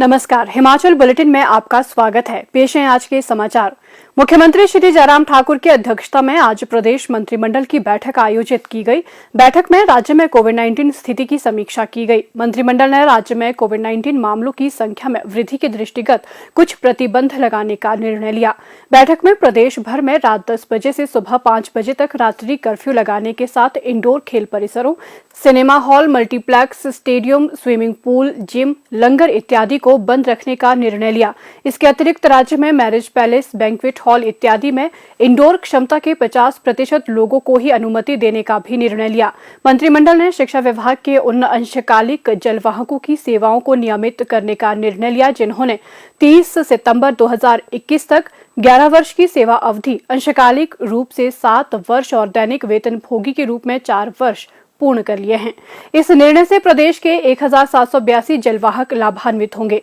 नमस्कार, हिमाचल बुलेटिन में आपका स्वागत है। पेश है आज के समाचार। मुख्यमंत्री श्री जयराम ठाकुर की अध्यक्षता में आज प्रदेश मंत्रिमंडल की बैठक आयोजित की गई। बैठक में राज्य में कोविड-19 स्थिति की समीक्षा की गई। मंत्रिमंडल ने राज्य में कोविड-19 मामलों की संख्या में वृद्धि के दृष्टिगत कुछ प्रतिबंध लगाने का निर्णय लिया। बैठक में प्रदेश भर में रात 10 बजे से सुबह 5 बजे तक रात्रि कर्फ्यू लगाने के साथ इंडोर खेल परिसरों, cinema hall, multiplex, stadium, swimming pool, gym, langar इत्यादि को बंद रखने का निर्णय लिया। इसके अतिरिक्त राज्य में मैरिज पैलेस, बैंक्वेट हॉल इत्यादि में इंडोर क्षमता के 50% लोगों को ही अनुमति देने का भी निर्णय लिया। मंत्रिमंडल ने शिक्षा विभाग के उन अंशकालिक जलवाहकों की सेवाओं को नियमित करने का निर्णय लिया जिन्होंने 30 सितंबर 2021 तक 11 वर्ष की सेवा अवधि, अंशकालिक रूप से 7 वर्ष और दैनिक वेतनभोगी के रूप में 4 वर्ष पूर्ण कर लिए हैं। इस निर्णय से प्रदेश के 1782 जलवाहक लाभान्वित होंगे।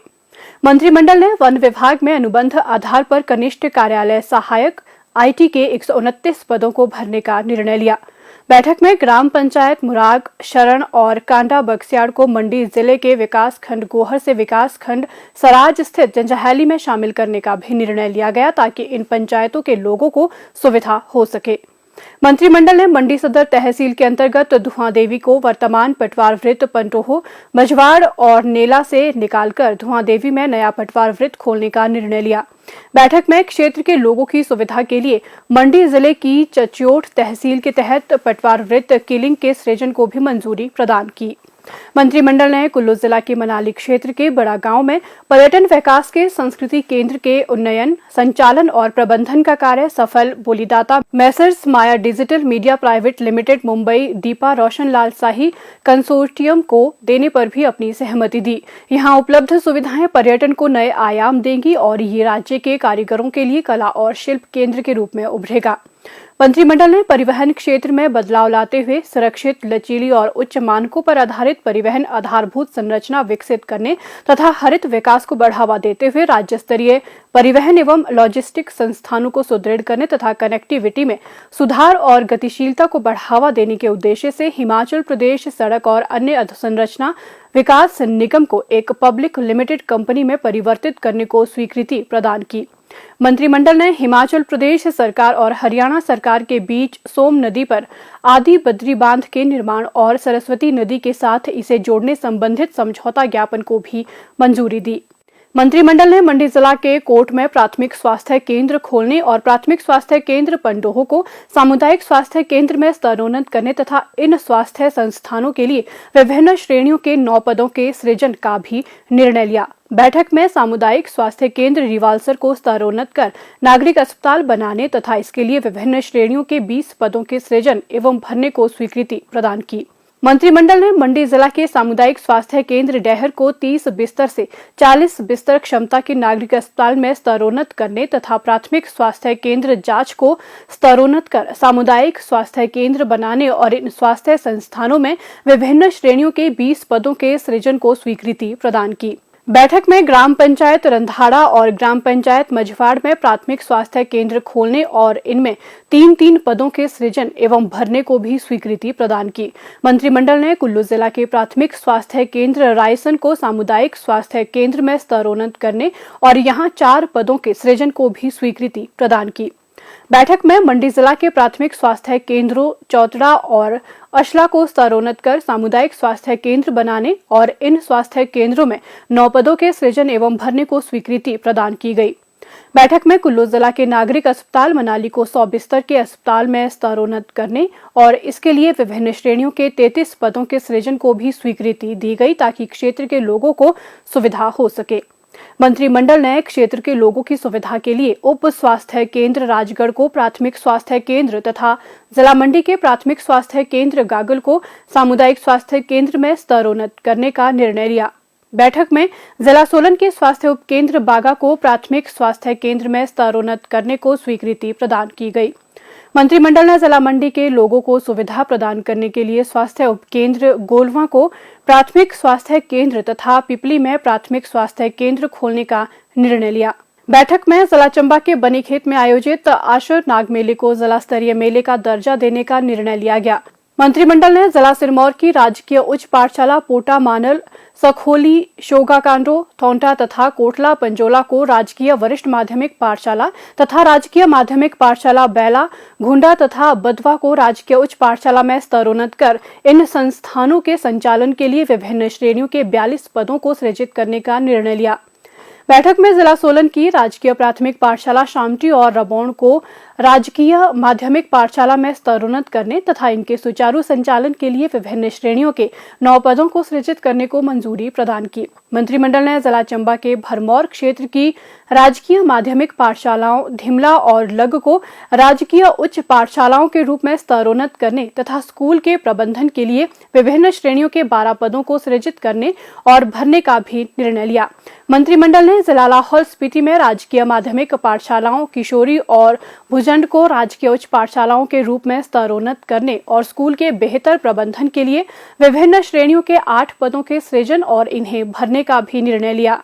मंत्रिमंडल ने वन विभाग में अनुबंध आधार पर कनिष्ठ कार्यालय सहायक आईटी के 129 पदों को भरने का निर्णय लिया। बैठक में ग्राम पंचायत मुराग, शरण और कांडा बक्सियाड़ को मंडी जिले के विकास खंड गोहर से विकास खंड सराज स्थित जंजैहली में शामिल करने का भी निर्णय लिया गया ताकि इन पंचायतों के लोगों को सुविधा हो सके। मंत्रिमंडल ने मंडी सदर तहसील के अंतर्गत धुआं देवी को वर्तमान पटवार वृत्त पंटोह, मझवाड़ और नेला से निकालकर धुआं देवी में नया पटवार वृत्त खोलने का निर्णय लिया। बैठक में क्षेत्र के लोगों की सुविधा के लिए मंडी जिले की चच्योट तहसील के तहत पटवार वृत्त किलिंग के सृजन को भी मंजूरी प्रदान की। मंत्रिमंडल ने कुल्लू जिला के मनाली क्षेत्र के बड़ा गांव में पर्यटन विकास के संस्कृति केंद्र के उन्नयन, संचालन और प्रबंधन का कार्य सफल बोलीदाता Messrs Maya digital media private limited Mumbai Deepa Roshan Lal Shahi consortium को देने पर भी अपनी सहमति दी। यहां उपलब्ध सुविधाएं पर्यटन को नए आयाम देंगी और ये राज्य के कारीगरों के लिए कला और शिल्प केंद्र के रूप में उभरेगा। मंत्रिमंडल ने परिवहन क्षेत्र में बदलाव लाते हुए सुरक्षित, लचीली और उच्च मानकों पर आधारित परिवहन आधारभूत संरचना विकसित करने तथा हरित विकास को बढ़ावा देते हुए राज्य स्तरीय परिवहन एवं लॉजिस्टिक संस्थानों को सुदृढ़ करने तथा कनेक्टिविटी में सुधार और गतिशीलता को बढ़ावा देने के उद्देश्य से हिमाचल प्रदेश सड़क और अन्य अधोसंरचना विकास निगम को एक पब्लिक लिमिटेड कंपनी में परिवर्तित करने को स्वीकृति प्रदान की। मंत्रिमंडल ने हिमाचल प्रदेश सरकार और हरियाणा सरकार के बीच सोम नदी पर आदि बद्री बांध के निर्माण और सरस्वती नदी के साथ इसे जोड़ने संबंधित समझौता ज्ञापन को भी मंजूरी दी। मंत्रिमंडल ने मंडी जिला के कोट में प्राथमिक स्वास्थ्य केंद्र खोलने और प्राथमिक स्वास्थ्य केंद्र पंडोह को सामुदायिक स्वास्थ्य केंद्र में स्तरोन्नत करने तथा इन स्वास्थ्य संस्थानों के लिए विभिन्न श्रेणियों के 9 पदों के सृजन का भी निर्णय लिया। बैठक में सामुदायिक स्वास्थ्य केंद्र रिवाल्सर को स्तरोन्नत कर नागरिक अस्पताल बनाने तथा इसके लिए विभिन्न श्रेणियों के 20 पदों के सृजन एवं भरने को स्वीकृति प्रदान की। मंत्रिमंडल ने मंडी जिला के सामुदायिक स्वास्थ्य केंद्र डैहर को 30 बिस्तर से 40 बिस्तर क्षमता के नागरिक अस्पताल में स्तरोन्नत करने तथा प्राथमिक स्वास्थ्य केंद्र जांच को स्तरोन्नत कर सामुदायिक स्वास्थ्य केंद्र बनाने और इन स्वास्थ्य संस्थानों में विभिन्न श्रेणियों के 20 पदों के सृजन को स्वीकृति प्रदान की। बैठक में ग्राम पंचायत रंधाड़ा और ग्राम पंचायत मझवाड़ में प्राथमिक स्वास्थ्य केंद्र खोलने और इनमें 3-3 पदों के सृजन एवं भरने को भी स्वीकृति प्रदान की। मंत्रिमंडल ने कुल्लू जिला के प्राथमिक स्वास्थ्य केंद्र रायसन को सामुदायिक स्वास्थ्य केंद्र में स्तरोन्नत करने और यहां 4 पदों के सृजन को भी स्वीकृति प्रदान की। बैठक में मंडी जिला के प्राथमिक स्वास्थ्य केंद्रों चौतड़ा और अशला को स्तरोन्नत कर सामुदायिक स्वास्थ्य केंद्र बनाने और इन स्वास्थ्य केंद्रों में 9 पदों के सृजन एवं भरने को स्वीकृति प्रदान की गई। बैठक में कुल्लू जिला के नागरिक अस्पताल मनाली को 100 बिस्तर के अस्पताल में स्तरोन्नत करने और इसके लिए विभिन्न श्रेणियों के 33 पदों के सृजन को भी स्वीकृति दी गई ताकि क्षेत्र के लोगों को सुविधा हो सके। मंत्रिमंडल ने क्षेत्र के लोगों की सुविधा के लिए उप स्वास्थ्य केंद्र राजगढ़ को प्राथमिक स्वास्थ्य केंद्र तथा जिला मंडी के प्राथमिक स्वास्थ्य केंद्र गागल को सामुदायिक स्वास्थ्य केंद्र में स्तरोन्नत करने का निर्णय लिया। बैठक में जिला सोलन के स्वास्थ्य उपकेंद्र बागा को प्राथमिक स्वास्थ्य केंद्र में स्तरोन्नत करने को स्वीकृति प्रदान की गई। मंत्रिमंडल ने जिला मंडी के लोगों को सुविधा प्रदान करने के लिए स्वास्थ्य उपकेंद्र गोलवा को प्राथमिक स्वास्थ्य केंद्र तथा पिपली में प्राथमिक स्वास्थ्य केंद्र खोलने का निर्णय लिया। बैठक में जिला चंबा के बनीखेत में आयोजित आशर नाग मेले को जिला स्तरीय मेले का दर्जा देने का निर्णय लिया गया। मंत्रिमंडल ने जिला सिरमौर की राजकीय उच्च पाठशाला पोटा मानल, सखोली, शोगाकांडो, थोंटा तथा कोटला पंजोला को राजकीय वरिष्ठ माध्यमिक पाठशाला तथा राजकीय माध्यमिक पाठशाला बैला, घुंडा तथा बधवा को राजकीय उच्च पाठशाला में स्तरोन्नत कर इन संस्थानों के संचालन के लिए विभिन्न श्रेणियों के 42 पदों को सृजित करने का निर्णय लिया। बैठक में जिला सोलन की राजकीय प्राथमिक पाठशाला शामटी और रबौन को राजकीय माध्यमिक पाठशाला में स्तरोन्नत करने तथा इनके सुचारू संचालन के लिए विभिन्न श्रेणियों के 9 पदों को सृजित करने को मंजूरी प्रदान की। मंत्रिमंडल ने जिला चंबा के भरमौर क्षेत्र की राजकीय माध्यमिक पाठशालाओं धिमला और लग को राजकीय उच्च पाठशालाओं के रूप में स्तरोन्नत करने तथा स्कूल के प्रबंधन के लिए विभिन्न श्रेणियों के 12 पदों को सृजित करने और भरने का भी निर्णय लिया। मंत्रिमंडल ने जिला लाहौल स्पीति में राजकीय माध्यमिक पाठशालाओं किशोरी और भुजंड को राजकीय उच्च पाठशालाओं के रूप में स्तरोन्नत करने और स्कूल के बेहतर प्रबंधन के लिए विभिन्न श्रेणियों के 8 पदों के सृजन और इन्हें भरने का भी निर्णय लिया।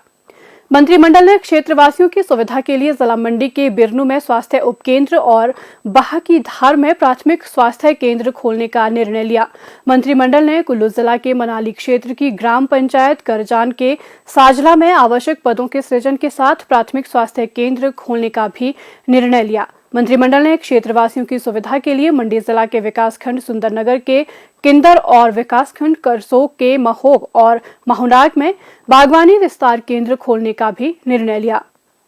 मंत्रिमंडल ने क्षेत्रवासियों की सुविधा के लिए जिला मंडी के बिरनू में स्वास्थ्य उपकेंद्र और बाह की धार में प्राथमिक स्वास्थ्य केंद्र खोलने का निर्णय लिया। मंत्रिमंडल ने कुल्लू जिला के मनाली क्षेत्र की ग्राम पंचायत करजान के साजला में आवश्यक पदों के सृजन के साथ प्राथमिक स्वास्थ्य केंद्र खोलने का भी निर्णय लिया। मंत्रिमंडल ने क्षेत्रवासियों की सुविधा के लिए मंडी जिला के विकासखंड सुंदरनगर के किंदर और विकासखंड करसोग के महोग और महुनाग में बागवानी विस्तार केंद्र खोलने का भी निर्णय लिया।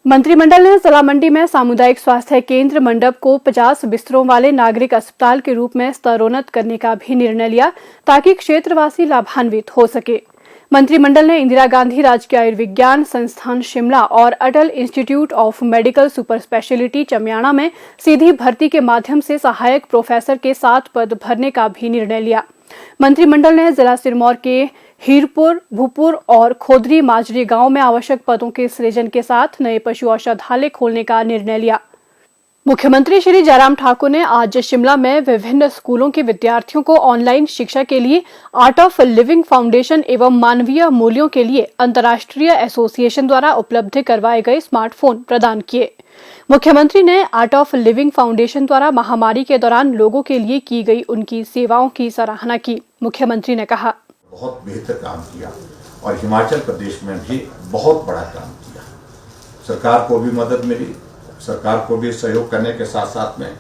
मंत्रिमंडल ने जिला मंडी में सामुदायिक स्वास्थ्य केंद्र मंडप को 50 बिस्तरों वाले नागरिक अस्पताल के रूप में स्तरोन्नत करने का भी निर्णय लिया ताकि क्षेत्रवासी लाभान्वित हो सके। मंत्रिमंडल ने इंदिरा गांधी राजकीय आयुर्विज्ञान संस्थान शिमला और Atal institute of medical super speciality Chamiyana में सीधी भर्ती के माध्यम से सहायक प्रोफेसर के 7 पद भरने का भी निर्णय लिया। मंत्रिमंडल ने जिला सिरमौर के हीरपुर, भूपुर और खोदरी माजरी गांव में आवश्यक पदों के सृजन के साथ नए पशु औषधालय खोलने का निर्णय लिया। मुख्यमंत्री श्री जयराम ठाकुर ने आज शिमला में विभिन्न स्कूलों के विद्यार्थियों को ऑनलाइन शिक्षा के लिए आर्ट ऑफ लिविंग फाउंडेशन एवं मानवीय मूल्यों के लिए अंतर्राष्ट्रीय एसोसिएशन द्वारा उपलब्ध करवाए गए स्मार्टफोन प्रदान किए। मुख्यमंत्री ने आर्ट ऑफ लिविंग फाउंडेशन द्वारा महामारी के दौरान लोगों के लिए की गई उनकी सेवाओं की सराहना की। मुख्यमंत्री ने कहा, बहुत बेहतर काम किया और हिमाचल प्रदेश में भी बहुत बड़ा काम किया। सरकार को भी मदद मिली, सरकार को भी सहयोग करने के साथ साथ में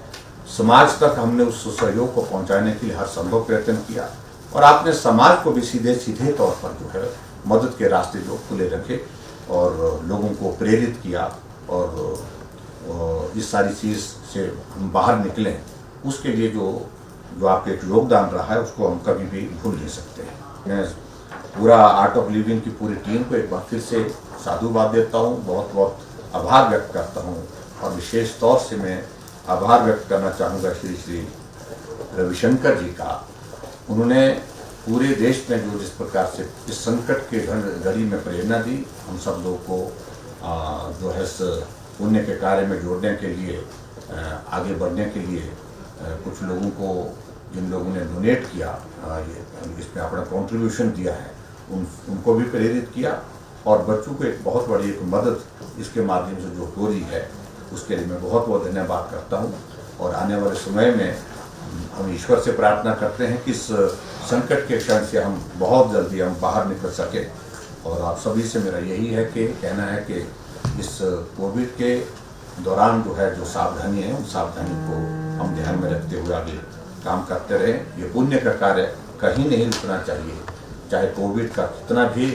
समाज तक हमने उस सहयोग को पहुंचाने के लिए हर संभव प्रयत्न किया और आपने समाज को भी सीधे तौर पर जो है मदद के रास्ते जो खुले रखे और लोगों को प्रेरित किया और इस सारी चीज़ से हम बाहर निकलें, उसके लिए जो आपके योगदान रहा है उसको हम कभी भी भूल नहीं सकते हैं। मैं पूरा आर्ट ऑफ लिविंग की पूरी टीम को एक बार फिर से साधुवाद देता हूँ, बहुत बहुत आभार व्यक्त करता हूँ और विशेष तौर से मैं आभार व्यक्त करना चाहूँगा श्री रविशंकर जी का। उन्होंने पूरे देश में जिस प्रकार से इस संकट के घड़ी में प्रेरणा दी, हम सब लोग को जो है पुण्य के कार्य में जोड़ने के लिए, आगे बढ़ने के लिए कुछ लोगों को, जिन लोगों ने डोनेट किया, इसमें अपना कंट्रीब्यूशन दिया है, उनको भी प्रेरित किया और बच्चों को एक बहुत बड़ी एक मदद इसके माध्यम से जो हो रही है उसके लिए मैं बहुत बहुत धन्यवाद करता हूँ। और आने वाले समय में हम ईश्वर से प्रार्थना करते हैं कि इस संकट के क्षण से हम बहुत जल्दी हम बाहर निकल सकें। और आप सभी से मेरा यही है कि कहना है कि इस कोविड के दौरान जो है जो सावधानी है, उन सावधानी को हम ध्यान में रखते हुए आगे काम करते रहें। ये पुण्य का कार्य कहीं नहीं रुकना चाहिए, चाहे कोविड का कितना भी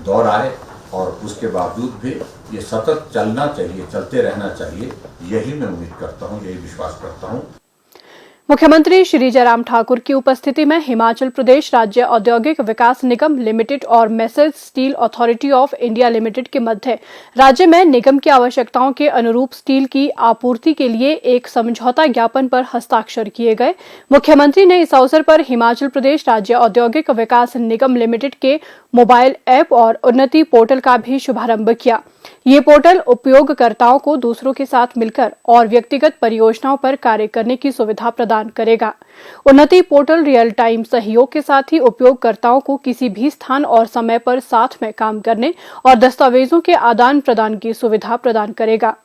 दौर आए और उसके बावजूद भी ये सतत चलना चाहिए, चलते रहना चाहिए। यही मैं उम्मीद करता हूँ, यही विश्वास करता हूँ। मुख्यमंत्री श्री जयराम ठाकुर की उपस्थिति में हिमाचल प्रदेश राज्य औद्योगिक विकास निगम लिमिटेड और messrs steel authority of India limited के मध्य राज्य में निगम की आवश्यकताओं के अनुरूप स्टील की आपूर्ति के लिए एक समझौता ज्ञापन पर हस्ताक्षर किए गए। मुख्यमंत्री ने इस अवसर पर हिमाचल प्रदेश राज्य औद्योगिक विकास निगम लिमिटेड के मोबाइल ऐप और उन्नति पोर्टल का भी शुभारंभ किया। ये पोर्टल उपयोगकर्ताओं को दूसरों के साथ मिलकर और व्यक्तिगत परियोजनाओं पर कार्य करने की सुविधा प्रदान करेगा। उन्नति पोर्टल रियल टाइम सहयोग के साथ ही उपयोगकर्ताओं को किसी भी स्थान और समय पर साथ में काम करने और दस्तावेजों के आदान प्रदान की सुविधा प्रदान करेगा।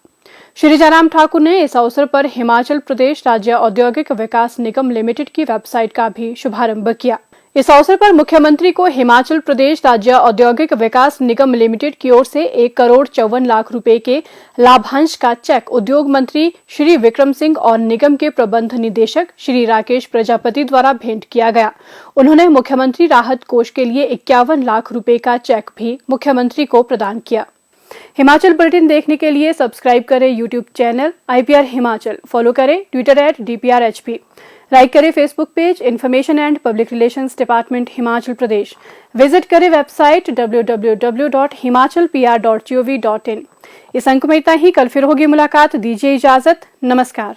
श्री जयराम ठाकुर ने इस अवसर पर हिमाचल प्रदेश राज्य औद्योगिक विकास निगम लिमिटेड की वेबसाइट का भी शुभारंभ किया। इस अवसर पर मुख्यमंत्री को हिमाचल प्रदेश राज्य औद्योगिक विकास निगम लिमिटेड की ओर से 1,54,00,000 रुपए के लाभांश का चेक उद्योग मंत्री श्री विक्रम सिंह और निगम के प्रबंध निदेशक श्री राकेश प्रजापति द्वारा भेंट किया गया। उन्होंने मुख्यमंत्री राहत कोष के लिए 51 लाख रुपए का चेक भी मुख्यमंत्री को प्रदान किया। हिमाचल बुलेटिन देखने के लिए सब्सक्राइब करें YouTube channel IPR Himachal, follow करें ट्विटर @DPRHP, लाइक करें Facebook page information and public relations department Himachal Pradesh, visit करें वेबसाइट www.himachalpr.gov.in। इस अंक में इतना ही। कल फिर होगी मुलाकात। दीजिए इजाजत। नमस्कार।